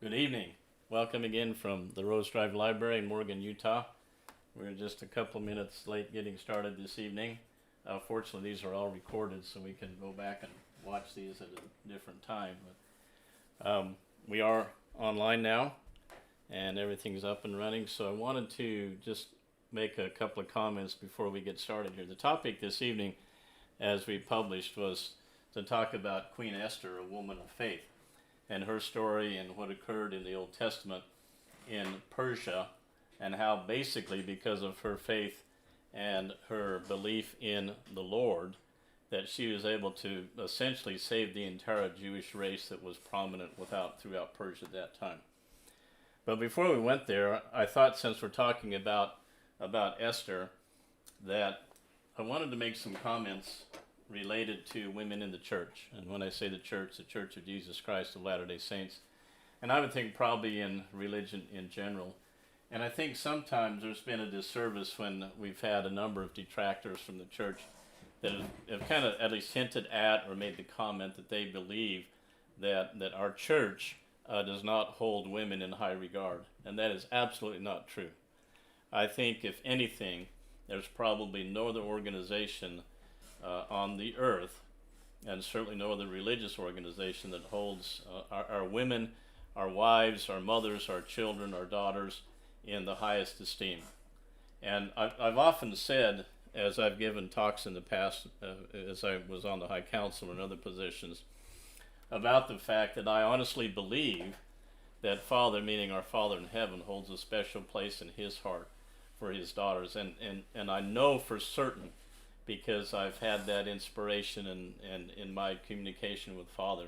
Good evening. Welcome again from the Rose Drive Library in Morgan, Utah. We're just a couple of minutes late getting started this evening. Fortunately, these are all recorded, so we can go back and watch these at a different time. But we are online now, and everything's up and running. So I wanted to just make a couple of comments before we get started here. The topic this evening, as we published, was to talk about Queen Esther, a woman of faith, and her story and what occurred in the Old Testament in Persia, and how basically because of her faith and her belief in the Lord, that she was able to essentially save the entire Jewish race that was prominent throughout Persia at that time. But before we went there, I thought, since we're talking about Esther, that I wanted to make some comments related to women in the church. And when I say the Church of Jesus Christ of Latter-day Saints. And I would think probably in religion in general. And I think sometimes there's been a disservice when we've had a number of detractors from the church that have kind of at least hinted at or made the comment that they believe that our church does not hold women in high regard. And that is absolutely not true. I think, if anything, there's probably no other organization on the earth, and certainly no other religious organization, that holds our women, our wives, our mothers, our children, our daughters in the highest esteem. And I've often said, as I've given talks in the past, as I was on the High Council and other positions, about the fact that I honestly believe that Father, meaning our Father in heaven, holds a special place in his heart for his daughters. And I know for certain, because I've had that inspiration and in my communication with Father,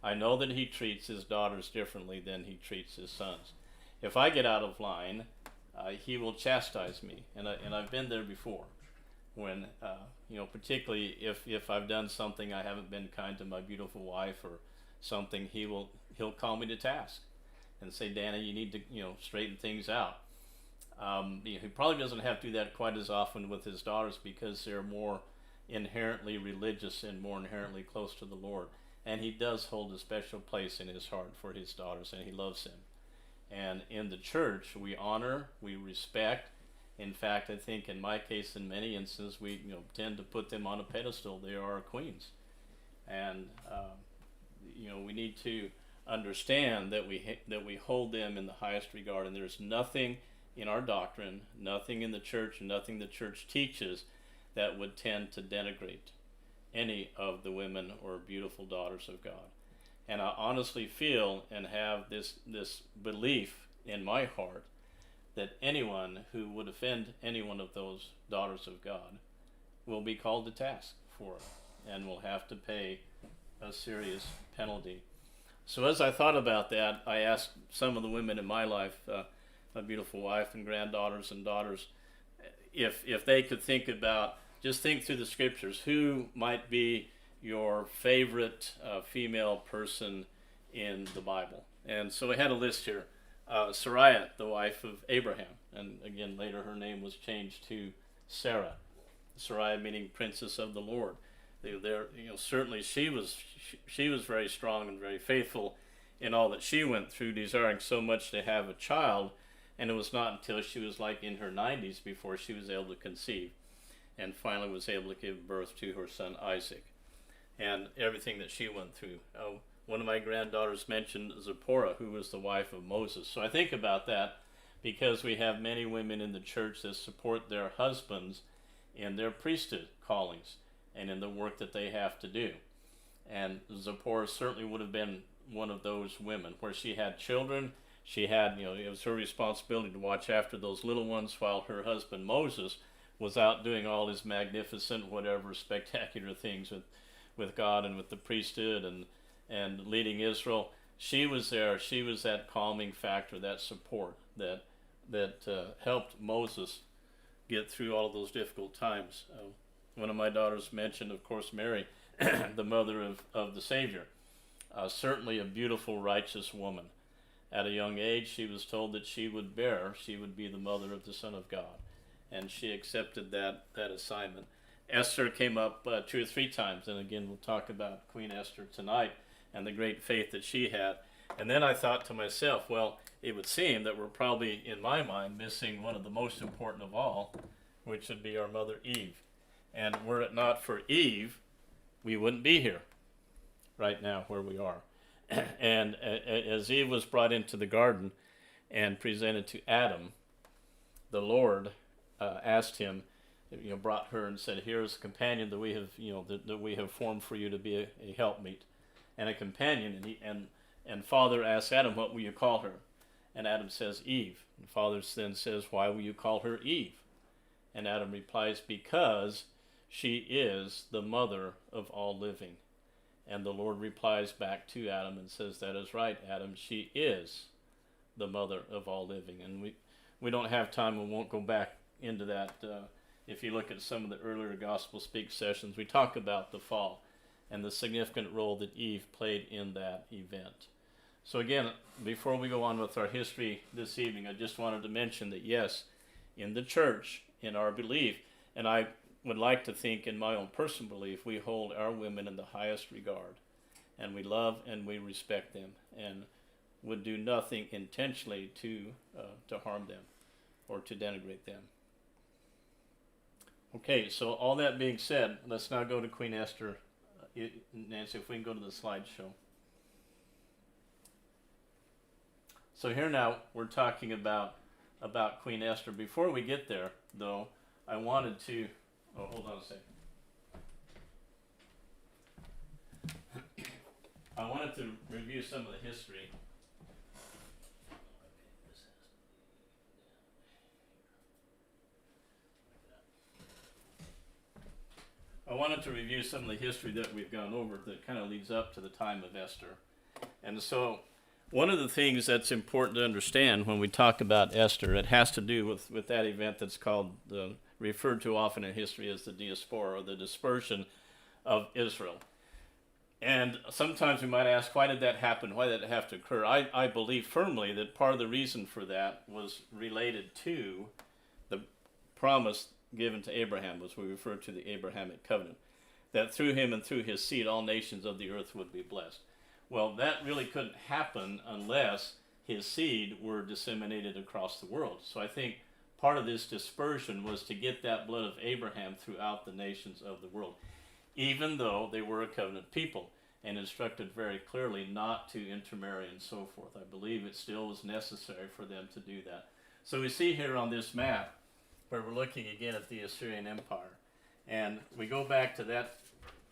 I know that he treats his daughters differently than he treats his sons. If I get out of line, he will chastise me, and I've been there before, when particularly if I've done something, I haven't been kind to my beautiful wife or something, he'll call me to task and say, Danny, you need to straighten things out. He probably doesn't have to do that quite as often with his daughters, because they're more inherently religious and more inherently close to the Lord. And he does hold a special place in his heart for his daughters, and he loves them. And in the church, we honor, we respect. In fact, I think in my case, in many instances, we tend to put them on a pedestal. They are our queens. And we need to understand that we hold them in the highest regard, and there's nothing in our doctrine, nothing in the church, and nothing the church teaches that would tend to denigrate any of the women or beautiful daughters of God. And I honestly feel and have this belief in my heart that anyone who would offend any one of those daughters of God will be called to task for it and will have to pay a serious penalty. So as I thought about that, I asked some of the women in my life, my beautiful wife and granddaughters and daughters, if they could think through the scriptures, who might be your favorite female person in the Bible. And so I had a list here. Sarai, the wife of Abraham, and again later her name was changed to Sarah. Sarai meaning princess of the Lord. Certainly she was very strong and very faithful in all that she went through, desiring so much to have a child. And it was not until she was like in her 90s before she was able to conceive, and finally was able to give birth to her son Isaac, and everything that she went through. One of my granddaughters mentioned Zipporah, who was the wife of Moses. So I think about that because we have many women in the church that support their husbands in their priesthood callings and in the work that they have to do. And Zipporah certainly would have been one of those women where she had children. She had, it was her responsibility to watch after those little ones while her husband Moses was out doing all his magnificent, whatever, spectacular things with God and with the priesthood and leading Israel. She was there. She was that calming factor, that support that helped Moses get through all of those difficult times. One of my daughters mentioned, of course, Mary, the mother of the Savior. Certainly a beautiful, righteous woman. At a young age, she was told that she would be the mother of the Son of God. And she accepted that assignment. Esther came up 2 or 3 times, and again, we'll talk about Queen Esther tonight and the great faith that she had. And then I thought to myself, well, it would seem that we're probably, in my mind, missing one of the most important of all, which would be our mother Eve. And were it not for Eve, we wouldn't be here right now where we are. And as Eve was brought into the garden and presented to Adam, the Lord asked him, brought her and said, "Here's a companion that we have, that we have formed for you to be a helpmeet and a companion." And Father asks Adam, "What will you call her?" And Adam says, "Eve." And Father then says, "Why will you call her Eve?" And Adam replies, "Because she is the mother of all living." And the Lord replies back to Adam and says, "That is right, Adam. She is the mother of all living." And we don't have time and won't go back into that. If you look at some of the earlier Gospelspeak sessions, we talk about the fall and the significant role that Eve played in that event. So again, before we go on with our history this evening, I just wanted to mention that yes, in the church, in our belief, and I would like to think in my own personal belief, we hold our women in the highest regard, and we love and we respect them, and would do nothing intentionally to harm them or to denigrate them. Okay, so all that being said, let's now go to Queen Esther. Nancy, if we can go to the slideshow. So here now we're talking about Queen Esther. Before we get there, though, I wanted to. Oh, hold on a second. I wanted to review some of the history. I wanted to review some of the history that we've gone over that kind of leads up to the time of Esther. And so one of the things that's important to understand when we talk about Esther, it has to do with that event that's called, referred to often in history as the diaspora, or the dispersion of Israel. And sometimes we might ask, why did that happen? Why did it have to occur? I believe firmly that part of the reason for that was related to the promise given to Abraham, as we refer to the Abrahamic covenant, that through him and through his seed all nations of the earth would be blessed. Well, that really couldn't happen unless his seed were disseminated across the world. So I think part of this dispersion was to get that blood of Abraham throughout the nations of the world, even though they were a covenant people and instructed very clearly not to intermarry and so forth. I believe it still was necessary for them to do that. So we see here on this map where we're looking again at the Assyrian Empire, and we go back to that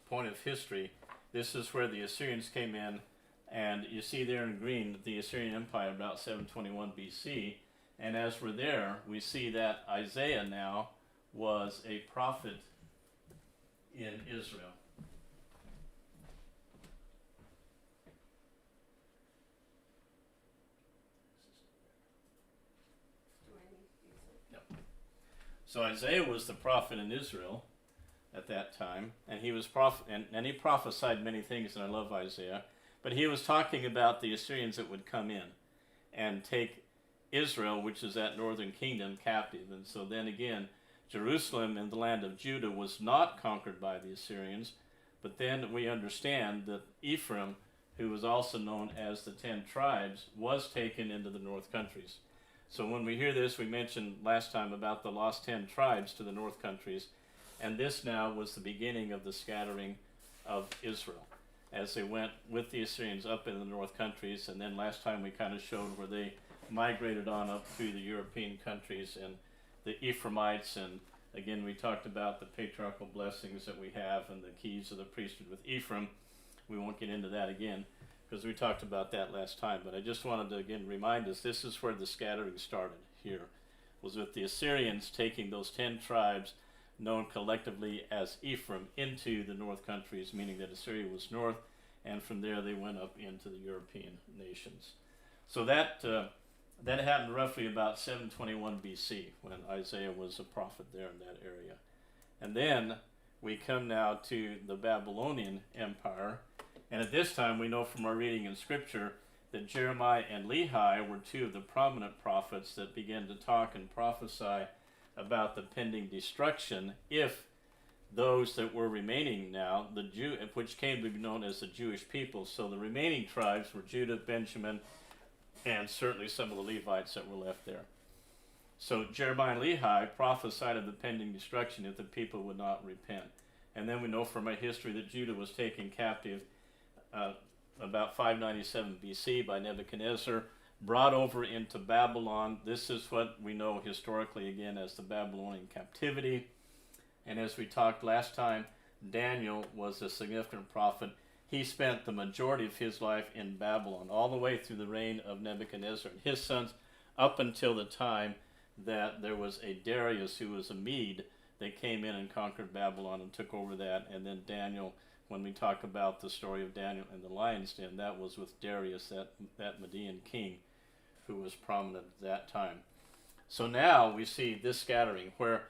point of history. This is where the Assyrians came in, and you see there in green the Assyrian Empire about 721 BC. And as we're there, we see that Isaiah now was a prophet in Israel. So Isaiah was the prophet in Israel at that time, and he was and he prophesied many things, and I love Isaiah. But he was talking about the Assyrians that would come in and take Israel, which is that northern kingdom, captive. And so then again, Jerusalem and the land of Judah was not conquered by the Assyrians, but then we understand that Ephraim, who was also known as the 10 tribes, was taken into the north countries. So when we hear this, we mentioned last time about the lost 10 tribes to the north countries, and this now was the beginning of the scattering of Israel as they went with the Assyrians up in the north countries. And then last time we kind of showed where they migrated on up through the European countries and the Ephraimites, and again we talked about the patriarchal blessings that we have and the keys of the priesthood with Ephraim. We won't get into that again because we talked about that last time, but I just wanted to again remind us this is where the scattering started here, was with the Assyrians taking those 10 tribes known collectively as Ephraim into the north countries, meaning that Assyria was north, and from there they went up into the European nations. So that happened roughly about 721 BC when Isaiah was a prophet there in that area. And then we come now to the Babylonian Empire, and at this time we know from our reading in Scripture that Jeremiah and Lehi were two of the prominent prophets that began to talk and prophesy about the pending destruction if those that were remaining now, which came to be known as the Jewish people. So the remaining tribes were Judah, Benjamin, and certainly some of the Levites that were left there. So Jeremiah and Lehi prophesied of the pending destruction if the people would not repent. And then we know from our history that Judah was taken captive about 597 BC by Nebuchadnezzar, brought over into Babylon. This is what we know historically again as the Babylonian captivity. And as we talked last time, Daniel was a significant prophet. He spent the majority of his life in Babylon, all the way through the reign of Nebuchadnezzar and his sons, up until the time that there was a Darius who was a Mede that came in and conquered Babylon and took over that. And then Daniel, when we talk about the story of Daniel and the lion's den, that was with Darius, that Median king who was prominent at that time. So now we see this scattering where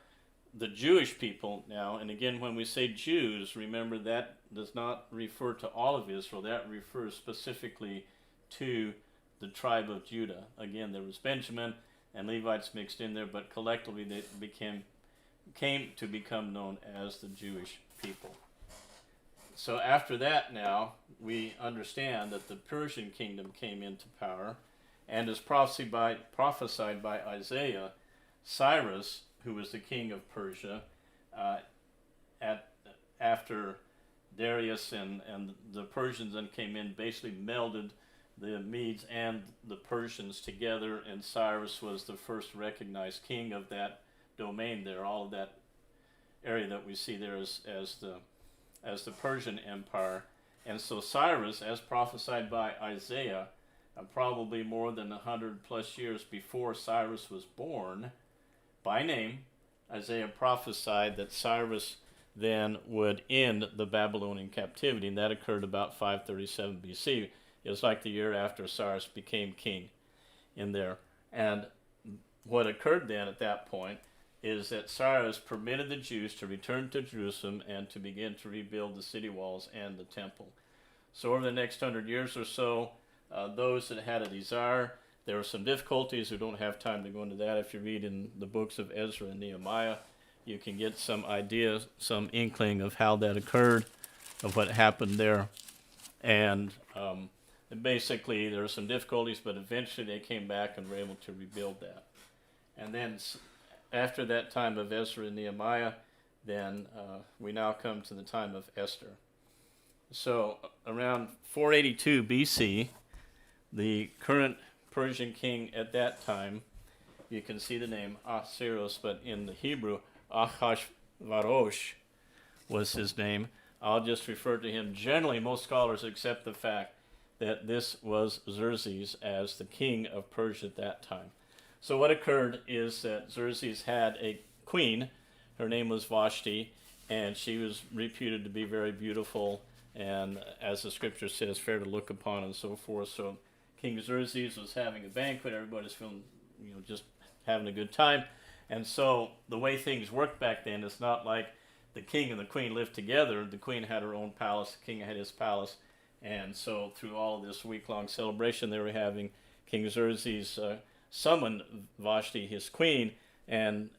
the Jewish people now, and again when we say Jews, remember that does not refer to all of Israel, that refers specifically to the tribe of Judah. Again, there was Benjamin and Levites mixed in there, but collectively they came to become known as the Jewish people. So after that now, we understand that the Persian kingdom came into power, and as prophesied by Isaiah, Cyrus, who was the king of Persia, after Darius and the Persians then came in, basically melded the Medes and the Persians together, and Cyrus was the first recognized king of that domain there, all of that area that we see there as the Persian Empire. And so Cyrus, as prophesied by Isaiah, probably more than 100 plus years before Cyrus was born, by name, Isaiah prophesied that Cyrus then would end the Babylonian captivity, and that occurred about 537 BC. It was like the year after Cyrus became king in there. And what occurred then at that point is that Cyrus permitted the Jews to return to Jerusalem and to begin to rebuild the city walls and the temple. So over the next 100 years or so, those that had a desire, there were some difficulties. We don't have time to go into that. If you read in the books of Ezra and Nehemiah, you can get some idea, some inkling of how that occurred, of what happened there. And basically there were some difficulties, but eventually they came back and were able to rebuild that. And then after that time of Ezra and Nehemiah, then we now come to the time of Esther. So around 482 BC, the current Persian king at that time, you can see the name Ahasuerus, but in the Hebrew, Ahashvarosh was his name. I'll just refer to him. Generally, most scholars accept the fact that this was Xerxes as the king of Persia at that time. So what occurred is that Xerxes had a queen. Her name was Vashti, and she was reputed to be very beautiful, and as the scripture says, fair to look upon and so forth. So King Xerxes was having a banquet. Everybody's feeling, just having a good time. And so the way things worked back then, it's not like the king and the queen lived together. The queen had her own palace, the king had his palace. And so through all of this week-long celebration they were having, King Xerxes summoned Vashti, his queen, and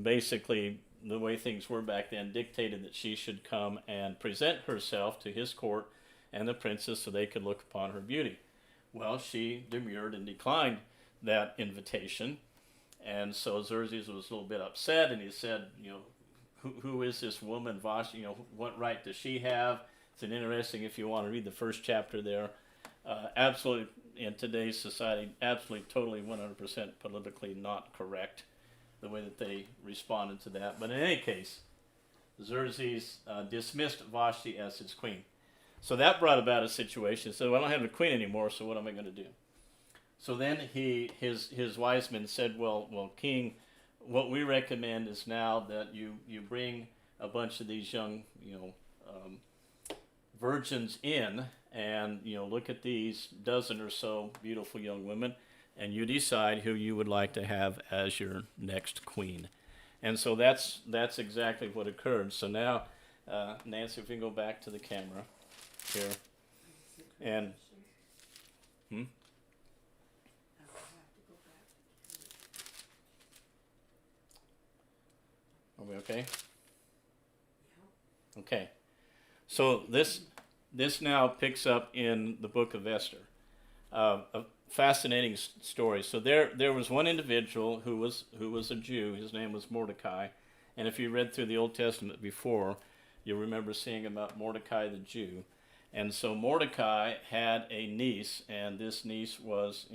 basically the way things were back then dictated that she should come and present herself to his court and the princess so they could look upon her beauty. Well, she demurred and declined that invitation, and so Xerxes was a little bit upset, and he said, who is this woman, Vashti? What right does she have? It's interesting, if you want to read the first chapter there, absolutely, in today's society, absolutely, totally, 100% politically not correct, the way that they responded to that. But in any case, Xerxes dismissed Vashti as his queen. So that brought about a situation. He said, well, I don't have a queen anymore, so what am I going to do? So then his wise men said, well, king, what we recommend is now that you bring a bunch of these young, virgins in, and look at these dozen or so beautiful young women, and you decide who you would like to have as your next queen. And so that's exactly what occurred. So now, Nancy, if we can go back to the camera here, and are we okay? Okay, so this now picks up in the book of Esther. A fascinating story. So there was one individual who was a Jew. His name was Mordecai, and if you read through the Old Testament before, you'll remember seeing about Mordecai the Jew. And so Mordecai had a niece, and this niece was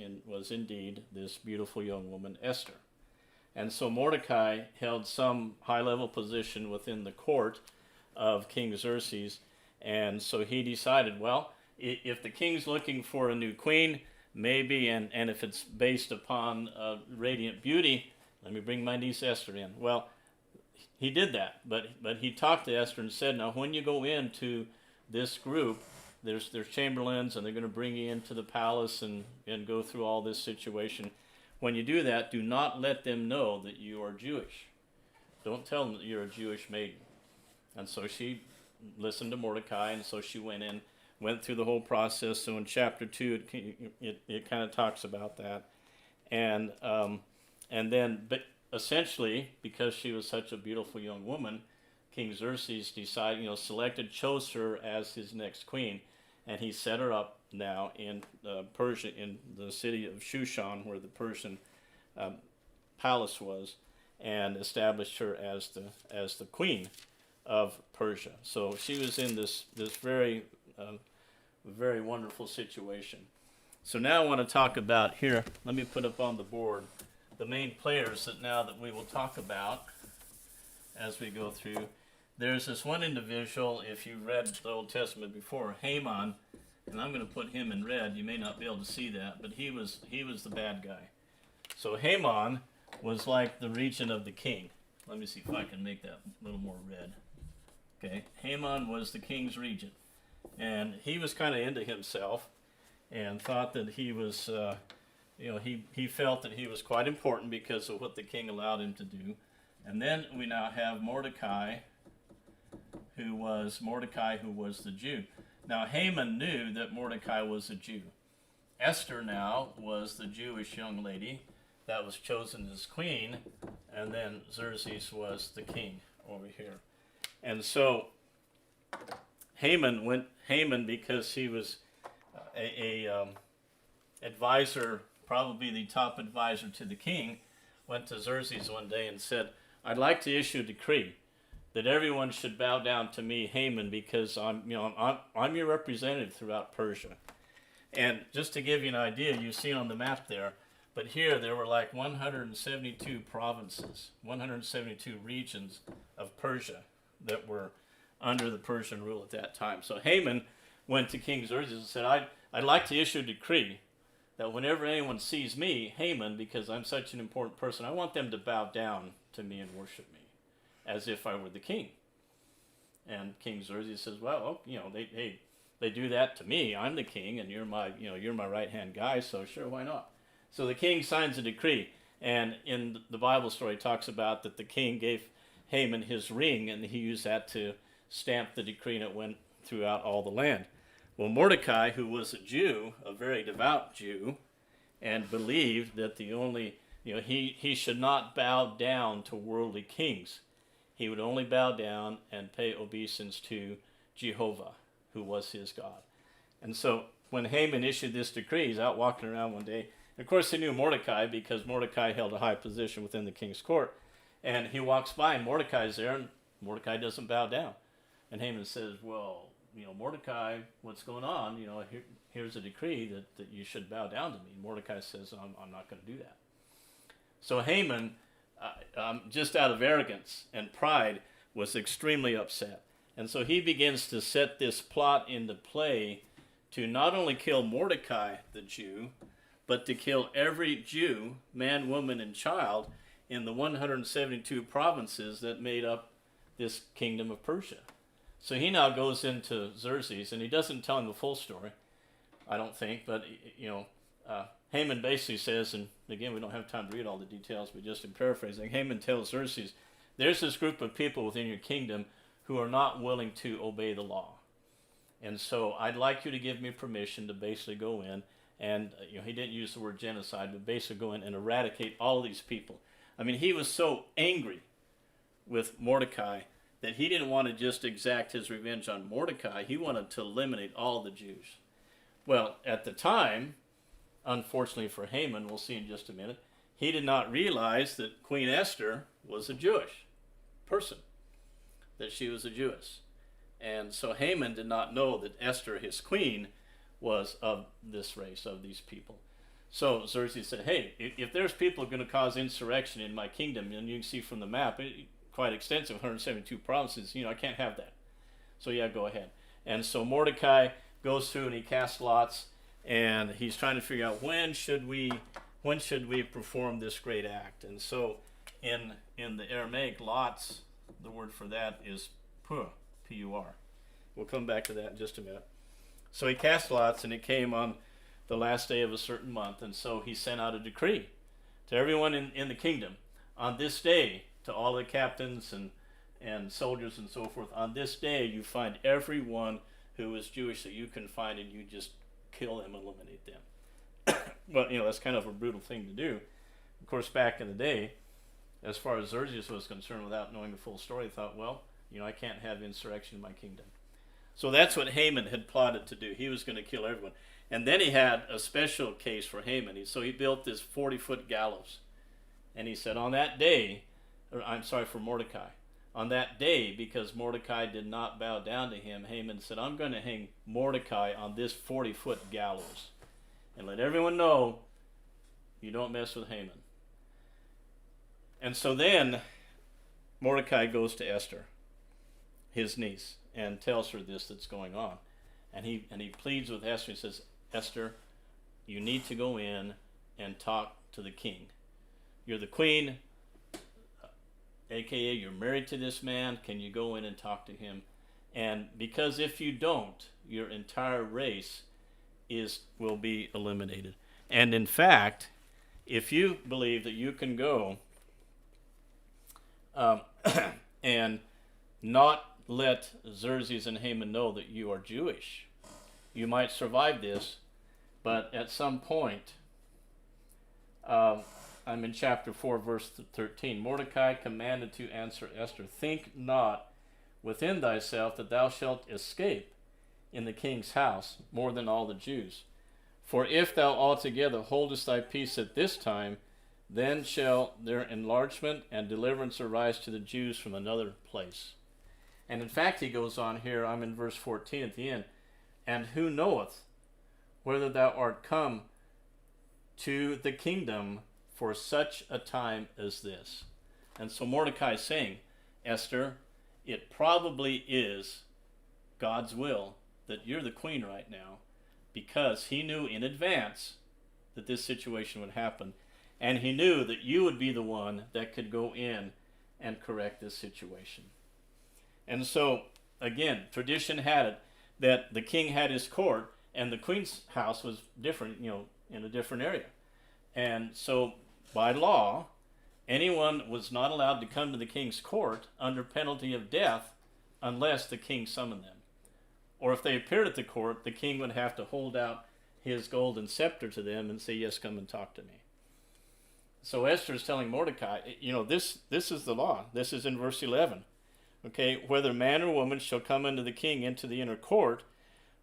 indeed this beautiful young woman, Esther. And so Mordecai held some high-level position within the court of King Xerxes, and so he decided, well, if the king's looking for a new queen, maybe, and if it's based upon radiant beauty, let me bring my niece Esther in. Well, he did that, but he talked to Esther and said, now when you go into this group, there's chamberlains, and they're going to bring you into the palace and go through all this situation. When you do that, do not let them know that you are Jewish. Don't tell them that you're a Jewish maiden. And so she listened to Mordecai, and so she went through the whole process. So in chapter 2, it kind of talks about that. And then, but essentially, because she was such a beautiful young woman, King Xerxes chose her as his next queen, and he set her up now in Persia, in the city of Shushan, where the Persian palace was, and established her as the queen of Persia. So she was in this very very wonderful situation. So now I want to talk about here. Let me put up on the board the main players that we will talk about as we go through. There's this one individual, if you read the Old Testament before, Haman, and I'm going to put him in red. You may not be able to see that, but he was the bad guy. So Haman was like the regent of the king. Let me see if I can make that a little more red. Okay, Haman was the king's regent, and he was kind of into himself and thought that he was, he felt that he was quite important because of what the king allowed him to do. And then we now have Mordecai, who was the Jew. Now Haman knew that Mordecai was a Jew. Esther now was the Jewish young lady that was chosen as queen, and then Xerxes was the king over here. And so Haman, because he was a advisor, probably the top advisor to the king, went to Xerxes one day and said, I'd like to issue a decree that everyone should bow down to me, Haman, because I'm your representative throughout Persia. And just to give you an idea, you see on the map there, but here there were like 172 provinces, 172 regions of Persia that were under the Persian rule at that time. So Haman went to King Xerxes and said, I'd like to issue a decree that whenever anyone sees me, Haman, because I'm such an important person, I want them to bow down to me and worship me as if I were the king. And King Xerxes says, well, they do that to me. I'm the king, and you're my right-hand guy, so sure, why not? So the king signs a decree, and in the Bible story it talks about that the king gave Haman his ring, and he used that to stamp the decree, and it went throughout all the land. Well, Mordecai, who was a Jew, a very devout Jew, and believed that he should not bow down to worldly kings. He would only bow down and pay obeisance to Jehovah, who was his God. And so when Haman issued this decree, he's out walking around one day. Of course, he knew Mordecai because Mordecai held a high position within the king's court. And he walks by, and Mordecai's there, and Mordecai doesn't bow down. And Haman says, well, Mordecai, what's going on? Here's a decree that you should bow down to me. And Mordecai says, I'm not going to do that. So Haman, just out of arrogance and pride, was extremely upset. And so he begins to set this plot into play to not only kill Mordecai, the Jew, but to kill every Jew, man, woman, and child in the 172 provinces that made up this kingdom of Persia. So he now goes into Xerxes, and he doesn't tell him the full story, I don't think, but Haman basically says, and again, we don't have time to read all the details, but just in paraphrasing, Haman tells Xerxes, there's this group of people within your kingdom who are not willing to obey the law. And so I'd like you to give me permission to basically go in and, he didn't use the word genocide, but basically go in and eradicate all these people. I mean, he was so angry with Mordecai that he didn't want to just exact his revenge on Mordecai. He wanted to eliminate all the Jews. Well, at the time, unfortunately for Haman, we'll see in just a minute, he did not realize that Queen Esther was a Jewish person, that she was a Jewess. And so Haman did not know that Esther, his queen, was of this race, of these people. So Xerxes said, hey, if there's people going to cause insurrection in my kingdom, and you can see from the map, quite extensive, 172 provinces, I can't have that. So yeah, go ahead. And so Mordecai goes through and he casts lots, and he's trying to figure out when should we perform this great act. And so in the Aramaic, lots, the word for that is pur, P-U-R. We'll come back to that in just a minute. So he cast lots, and it came on the last day of a certain month, and so he sent out a decree to everyone in the kingdom. On this day, to all the captains and soldiers and so forth, on this day you find everyone who is Jewish that you can find, and you just kill them, eliminate them. Well, that's kind of a brutal thing to do. Of course, back in the day, as far as Xerxes was concerned, without knowing the full story, he thought, well, I can't have insurrection in my kingdom. So that's what Haman had plotted to do. He was going to kill everyone. And then he had a special case for Haman. So he built this 40-foot gallows. And he said, on that day, for Mordecai, on that day, because Mordecai did not bow down to him, Haman said, I'm going to hang Mordecai on this 40-foot gallows. And let everyone know you don't mess with Haman. And so then Mordecai goes to Esther, his niece, and tells her this that's going on. And he pleads with Esther. He says, Esther, you need to go in and talk to the king. You're the queen, aka you're married to this man. Can you go in and talk to him? And because if you don't, your entire race will be eliminated. And in fact, if you believe that you can go and not let Xerxes and Haman know that you are Jewish, you might survive this, but at some point, I'm in chapter 4, verse 13. Mordecai commanded to answer Esther, think not within thyself that thou shalt escape in the king's house more than all the Jews. For if thou altogether holdest thy peace at this time, then shall their enlargement and deliverance arise to the Jews from another place. And in fact, he goes on here, I'm in verse 14 at the end, and who knoweth whether thou art come to the kingdom for such a time as this? And so Mordecai is saying, Esther, it probably is God's will that you're the queen right now, because he knew in advance that this situation would happen, and he knew that you would be the one that could go in and correct this situation. And so, again, tradition had it that the king had his court, and the queen's house was different, in a different area. And so, by law, anyone was not allowed to come to the king's court under penalty of death unless the king summoned them. Or if they appeared at the court, the king would have to hold out his golden scepter to them and say, yes, come and talk to me. So Esther is telling Mordecai, this is the law. This is in verse 11. Okay, whether man or woman shall come unto the king into the inner court,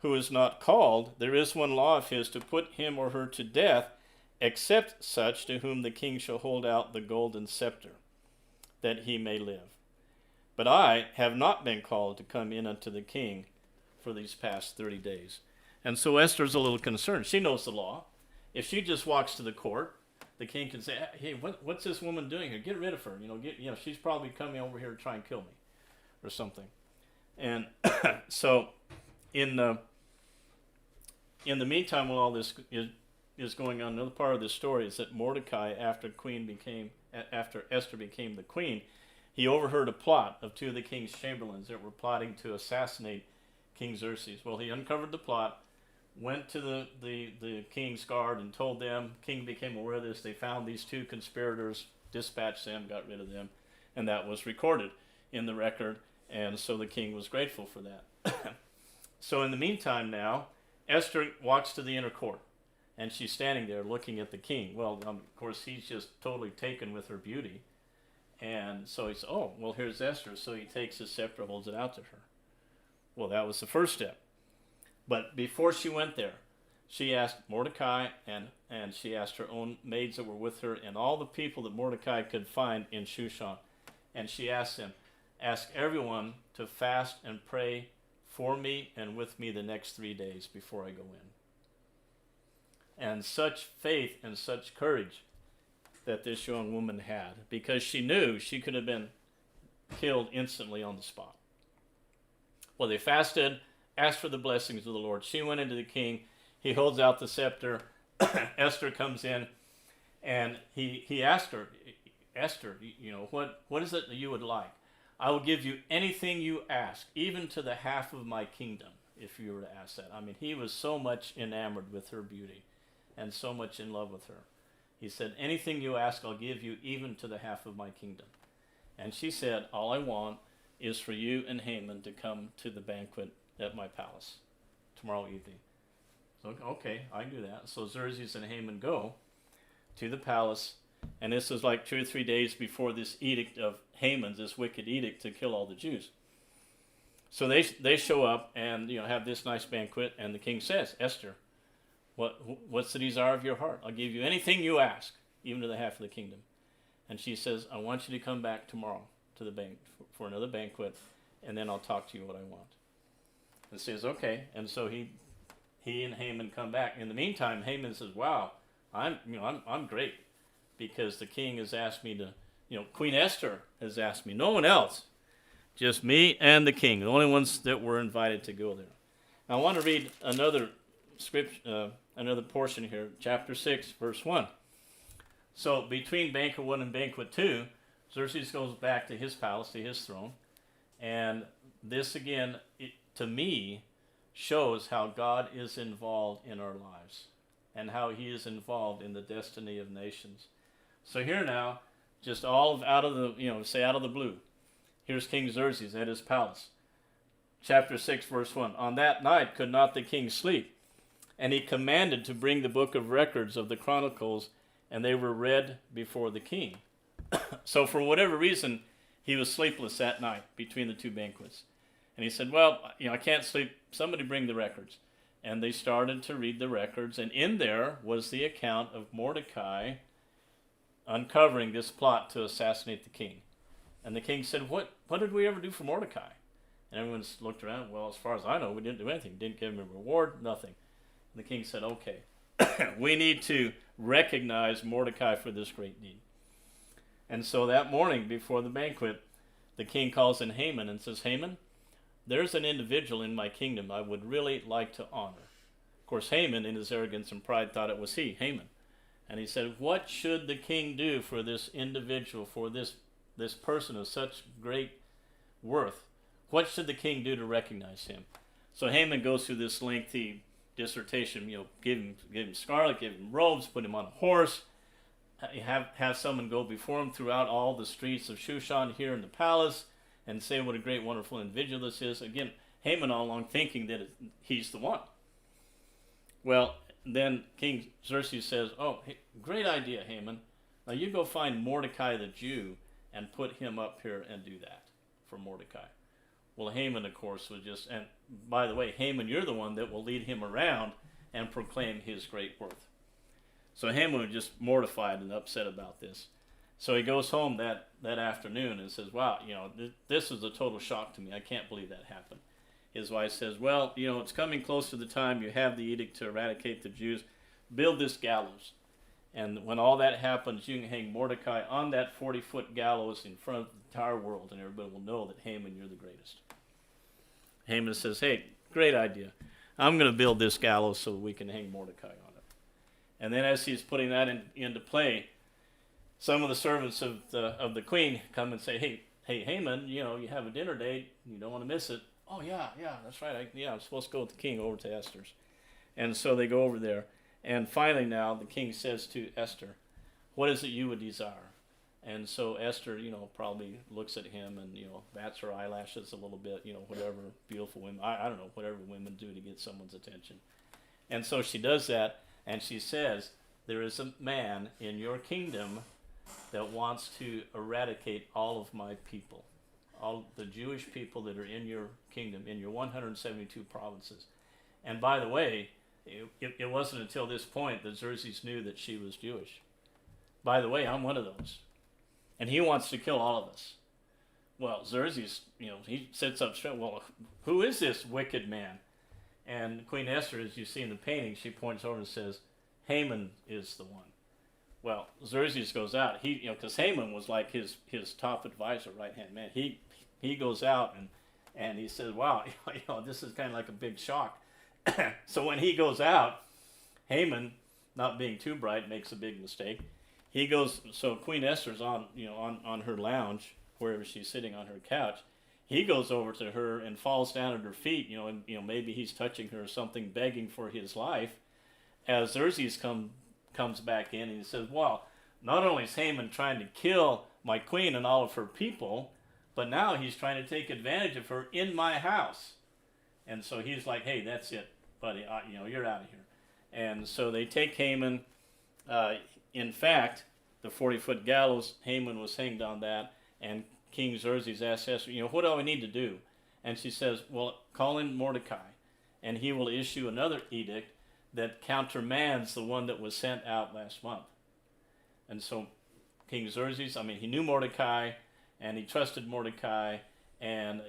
who is not called, there is one law of his to put him or her to death, except such to whom the king shall hold out the golden scepter, that he may live. But I have not been called to come in unto the king for these past 30 days. And so Esther's a little concerned. She knows the law. If she just walks to the court, the king can say, hey, what's this woman doing here? Get rid of her. She's probably coming over here to try and kill me or something. And so in the meantime, while all this is going on, another part of this story is that Mordecai, after Esther became the queen, he overheard a plot of two of the king's chamberlains that were plotting to assassinate King Xerxes. Well, he uncovered the plot, went to the king's guard and told them. King became aware of this. They found these two conspirators, dispatched them, got rid of them, and that was recorded in the record, and so the king was grateful for that. So in the meantime now, Esther walks to the inner court, and she's standing there looking at the king. Well, of course, he's just totally taken with her beauty, And so he said, oh, well, here's Esther. So he takes his scepter, holds it out to her. Well, that was the first step. But before she went there, she asked Mordecai, and she asked her own maids that were with her and all the people that Mordecai could find in Shushan. And she asked them, ask everyone to fast and pray for me and with me the next 3 days before I go in. And such faith and such courage that this young woman had, because she knew she could have been killed instantly on the spot. Well, they fasted, asked for the blessings of the Lord. She went into the king. He holds out the scepter. Esther comes in, and he asked her, Esther, what is it that you would like? I will give you anything you ask, even to the half of my kingdom, if you were to ask that. I mean, he was so much enamored with her beauty and so much in love with her. He said, anything you ask, I'll give you, even to the half of my kingdom. And she said, all I want is for you and Haman to come to the banquet at my palace tomorrow evening. So, okay, I can do that. So Xerxes and Haman go to the palace, and this is like 2 or 3 days before this edict of Haman's, this wicked edict to kill all the Jews. So they show up and have this nice banquet, and the king says, Esther, what's the desire of your heart? I'll give you anything you ask, even to the half of the kingdom. And she says, I want you to come back tomorrow to the bank for another banquet, and then I'll talk to you what I want. And says, okay. And so he and Haman come back. In the meantime, Haman says, wow, I'm great, because the king has asked me to, Queen Esther has asked me, no one else, just me and the king, the only ones that were invited to go there. Now, I want to read another scripture, another portion here, chapter 6, verse 1. So between banquet 1 and banquet 2, Xerxes goes back to his palace, to his throne, and this again, to me, shows how God is involved in our lives and how he is involved in the destiny of nations. So here now, just out of the blue, here's King Xerxes at his palace. Chapter 6, verse 1. On that night could not the king sleep, and he commanded to bring the book of records of the chronicles, and they were read before the king. So for whatever reason, he was sleepless that night between the two banquets. And he said, well, I can't sleep. Somebody bring the records. And they started to read the records, and in there was the account of Mordecai uncovering this plot to assassinate the king. And the king said, what did we ever do for Mordecai? And everyone looked around. Well, as far as I know, we didn't do anything. Didn't give him a reward, nothing. And the king said, okay, we need to recognize Mordecai for this great deed. And so that morning before the banquet, the king calls in Haman and says, Haman, there's an individual in my kingdom I would really like to honor. Of course, Haman, in his arrogance and pride, thought it was Haman. And he said, what should the king do for this individual, for this person of such great worth? What should the king do to recognize him? So Haman goes through this lengthy dissertation, give him scarlet, give him robes, put him on a horse, have someone go before him throughout all the streets of Shushan here in the palace and say what a great, wonderful individual this is. Again, Haman all along thinking that he's the one. Well, then King Xerxes says, oh, great idea, Haman. Now you go find Mordecai the Jew and put him up here and do that for Mordecai. Well, Haman, of course, was just, and by the way, Haman, you're the one that will lead him around and proclaim his great worth. So Haman was just mortified and upset about this. So he goes home that afternoon and says, wow, this is a total shock to me. I can't believe that happened. His wife says, well, it's coming close to the time you have the edict to eradicate the Jews. Build this gallows. And when all that happens, you can hang Mordecai on that 40-foot gallows in front of the entire world, and everybody will know that Haman, you're the greatest. Haman says, hey, great idea. I'm going to build this gallows so we can hang Mordecai on it. And then as he's putting that into play, some of the servants of the queen come and say, hey, Haman, you have a dinner date. You don't want to miss it. Oh, yeah, that's right. I'm supposed to go with the king over to Esther's. And so they go over there. And finally now the king says to Esther, what is it you would desire? And so Esther, probably looks at him and, bats her eyelashes a little bit, whatever beautiful women, I don't know, whatever women do to get someone's attention. And so she does that, and she says, there is a man in your kingdom that wants to eradicate all of my people, all the Jewish people that are in your kingdom, in your 172 provinces. And by the way, it wasn't until this point that Xerxes knew that she was Jewish. By the way, I'm one of those. And he wants to kill all of us. Well, Xerxes, he sits up straight. Well, who is this wicked man? And Queen Esther, as you see in the painting, she points over and says, Haman is the one. Well, Xerxes goes out. Because Haman was like his top advisor, right-hand man. He goes out and he says, wow, this is kind of like a big shock. So when he goes out, Haman, not being too bright, makes a big mistake. He goes. So Queen Esther's on her lounge, wherever she's sitting on her couch. He goes over to her and falls down at her feet. And maybe he's touching her or something, begging for his life. As Xerxes comes back in and he says, well, not only is Haman trying to kill my queen and all of her people, but now he's trying to take advantage of her in my house. And so he's like, hey, that's it, buddy. You're out of here. And so they take Haman. In fact, the 40-foot gallows, Haman was hanged on that. And King Xerxes asked Esther, what do I need to do? And she says, well, call in Mordecai, and he will issue another edict that countermands the one that was sent out last month. And so King Xerxes, he knew Mordecai, and he trusted Mordecai, and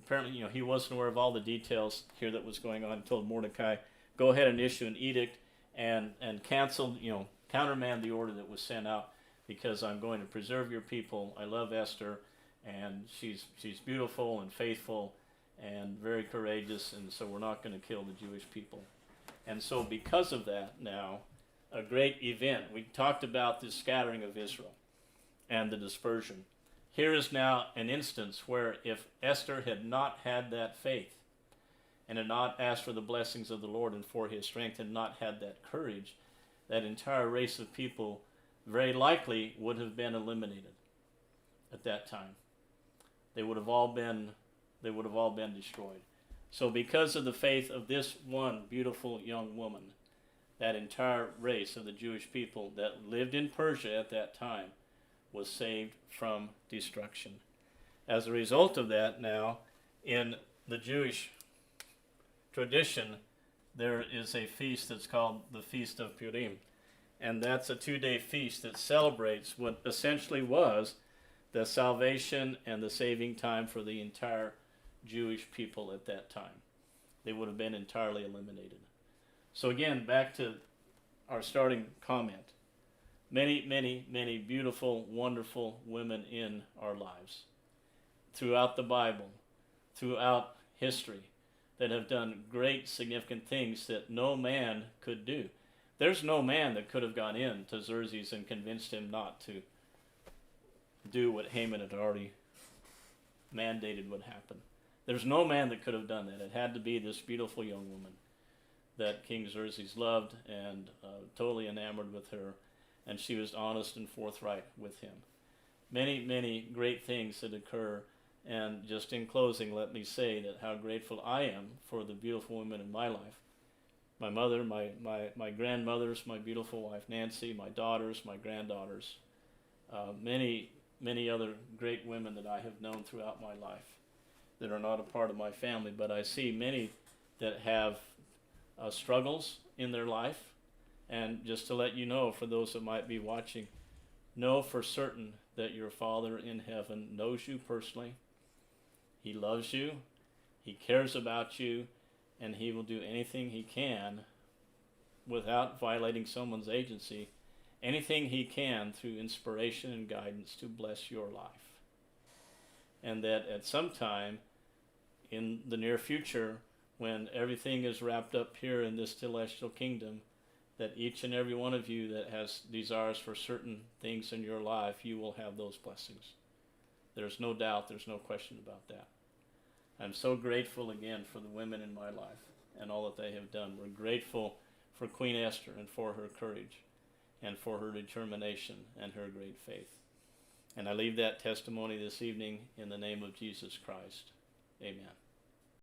apparently, he wasn't aware of all the details here that was going on. He told Mordecai, go ahead and issue an edict and cancel, countermand the order that was sent out, because I'm going to preserve your people. I love Esther, and she's beautiful and faithful and very courageous, and so we're not going to kill the Jewish people. And so because of that now, a great event. We talked about the scattering of Israel and the dispersion. Here is now an instance where if Esther had not had that faith and had not asked for the blessings of the Lord and for his strength and not had that courage, that entire race of people very likely would have been eliminated at that time. They would have all been destroyed. So because of the faith of this one beautiful young woman, that entire race of the Jewish people that lived in Persia at that time was saved from destruction. As a result of that, now, in the Jewish tradition, there is a feast that's called the Feast of Purim. And that's a 2-day feast that celebrates what essentially was the salvation and the saving time for the entire Jewish people at that time. They would have been entirely eliminated. So again, back to our starting comment. Many, many, many beautiful, wonderful women in our lives, throughout the Bible, throughout history, that have done great, significant things that no man could do. There's no man that could have gone in to Xerxes and convinced him not to do what Haman had already mandated would happen. There's no man that could have done that. It had to be this beautiful young woman that King Xerxes loved and totally enamored with her, and she was honest and forthright with him. Many, many great things that occur, and just in closing, let me say that how grateful I am for the beautiful women in my life. My mother, my grandmothers, my beautiful wife Nancy, my daughters, my granddaughters, many, many other great women that I have known throughout my life that are not a part of my family, but I see many that have struggles in their life. And just to let you know, for those that might be watching, know for certain that your Father in heaven knows you personally. He loves you, he cares about you, and he will do anything he can without violating someone's agency, anything he can through inspiration and guidance to bless your life. And that at some time in the near future, when everything is wrapped up here in this celestial kingdom, that each and every one of you that has desires for certain things in your life, you will have those blessings. There's no doubt, there's no question about that. I'm so grateful again for the women in my life and all that they have done. We're grateful for Queen Esther and for her courage and for her determination and her great faith. And I leave that testimony this evening in the name of Jesus Christ. Amen.